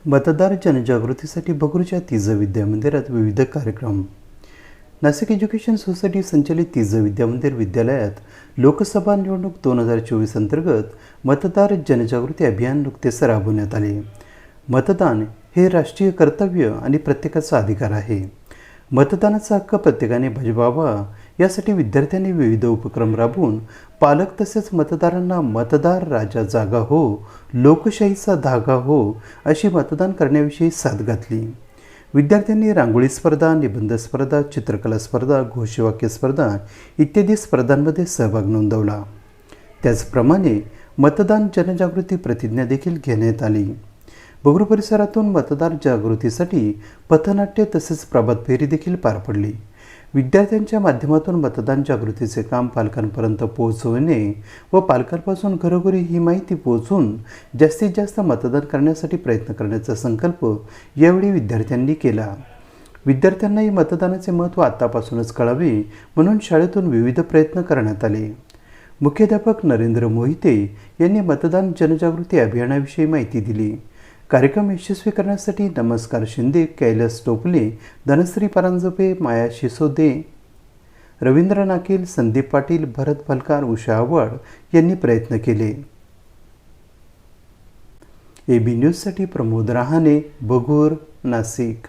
मतदार जनजागृतीसाठी बगूरच्या तीज विद्यामंदिरात विविध कार्यक्रम. नाशिक एज्युकेशन सोसायटी संचलित तीज विद्यामंदिर विद्यालयात लोकसभा निवडणूक 2024 अंतर्गत मतदार जनजागृती अभियान नुकतेच राबवण्यात आले. मतदान हे राष्ट्रीय कर्तव्य आणि प्रत्येकाचा अधिकार आहे. मतदानाचा हक्क प्रत्येकाने बजावावा यासाठी विद्यार्थ्यांनी विविध उपक्रम राबवून पालक तसेच मतदारांना मतदार राजा जागा हो, लोकशाहीचा धागा हो अशी मतदान करण्याविषयी साथ घातली. विद्यार्थ्यांनी रांगोळी स्पर्धा, निबंध स्पर्धा, चित्रकला स्पर्धा, घोषवाक्य स्पर्धा इत्यादी स्पर्धांमध्ये सहभाग नोंदवला. त्याचप्रमाणे मतदान जनजागृती प्रतिज्ञा देखील घेण्यात आली. बगूर परिसरातून मतदार जागृतीसाठी पथनाट्य तसेच प्रभात फेरी देखील पार पडली. विद्यार्थ्यांच्या माध्यमातून मतदान जागृतीचे काम पालकांपर्यंत पोहोचवणे व पालकांपासून घरोघरी ही माहिती पोहोचून जास्तीत जास्त मतदान करण्यासाठी प्रयत्न करण्याचा संकल्प यावेळी विद्यार्थ्यांनी केला. विद्यार्थ्यांनाही मतदानाचे महत्त्व आतापासूनच कळावे म्हणून शाळेतून विविध प्रयत्न करण्यात आले. मुख्याध्यापक नरेंद्र मोहिते यांनी मतदान जनजागृती अभियानाविषयी माहिती दिली. कार्यक्रम यशस्वी करण्यासाठी नमस्कार शिंदे, कैलास टोपले, धनश्री परांजपे, माया शिसोदे, रवींद्र नाकील, संदीप पाटील, भरत फलकार, उषा आव्हाड यांनी प्रयत्न केले. AB न्यूजसाठी प्रमोद रहाणे, बगूर, नाशिक.